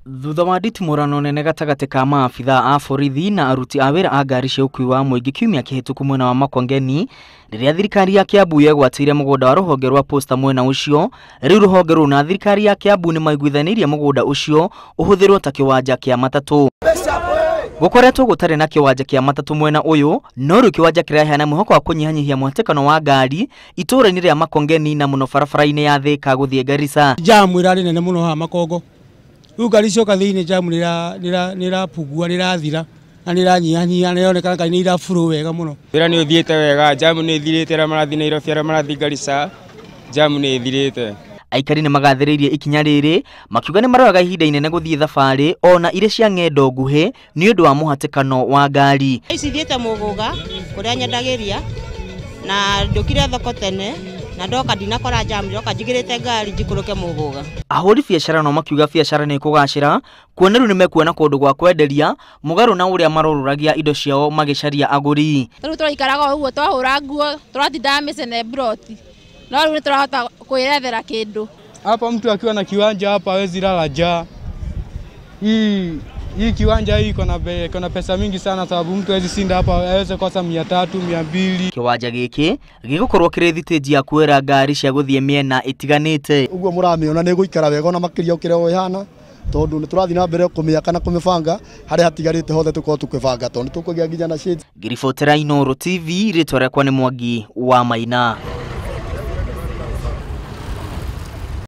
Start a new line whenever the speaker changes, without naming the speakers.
Thutha wa nditimũrano nene gatagatĩ ka maabitha a borithi na aruti a wĩra a ngari cia ũkui wa mũingĩ kiumia kĩhĩtũku mwena wa Makongeni, rĩrĩa thirikari ya Kiambu yegwatĩire mũgũnda wa rũhonge rwa posta mwena ũcio, rĩu rũhonge rũu na thirikari ya Kiambu nĩ maiguithanĩirie mũgũnda ũcio ũhũthĩrwo ta kĩwanja kĩa matatũ. Gũkoretwo gũtarĩ na kĩwanja kĩa matatũ mwena ũyũ, no rĩu kĩwanja kĩraheana mwĩhoko wa kũnyihanyihia mũhatĩkano wa ngari itũũra-inĩ rĩa Makongeni na mũno barabara-inĩ ya Thika gũthiĩ Garissa.
Jamu ĩrarĩ nene mũno haha Makongo. Rĩu ngari cioka thĩinĩ jamu nĩrapungua nĩrathira na nĩranyihanyihia nĩronekana ngari nĩirafurũ wega mũno.
Wĩra nĩ ũthiĩte wega, jamu nĩ ĩthirĩte, arĩa marathiĩ Nairobi, arĩa marathiĩ Garissa, jamu nĩ ĩthirĩte. Aikari nĩ magathĩrĩirie ikinya rĩrĩ, makiuga nĩ maroraga ihinda inene gũthiĩ thabarĩ ona irĩ cia ng'endo nguhĩ nĩ ũndũ wa mũhatĩkano wa ngari.
Ici thiĩte Mũgũga kũrĩa nyendagĩria na ndũkire thoko tene na ndoka ndinakora jamu, ndoka njigĩrĩte ngari njikũrũke Mũgũga.
Ahũri biacara no makiuga biacara nĩ kũgacĩra, kuona rĩu nĩ mekuona kũndũ gwa kwenderia mũgarũ na ũrĩa marorũragia indo ciao magĩcaria agũri.
Rĩu tũraikaraga ũguo twahũra nguo, tũratindaga mĩcene broti. No rĩu nĩtũrahota kwĩyethera kĩndũ.
Hapa mtu akiwa na kiwanja hapa hawezi lala njaa. Hii kiwanja hii iko na pesa mingi sana, sababu mtu hawezi sinda hapa, hawezi kosa 300, 200.
Kiwanja gĩkĩ gĩgũkorwo kĩrĩ thitĩnji ya kuoera ngari cia gũthiĩ mĩena ĩtiganĩte.
Ũguo mũramĩona nĩ gũikara wega na makĩria ũkĩrĩa ihana, tondũ nĩ tũrathiĩ na mbere kũmĩaka na kũmĩbanga harĩa hatigarĩte hothe tũkorwo tũkĩbanga, tondũ nĩ tũkũgĩa nginya na shades.
Ngiribotera Inooro TV, rĩtwa rĩakwa nĩ Mwangi wa Maina.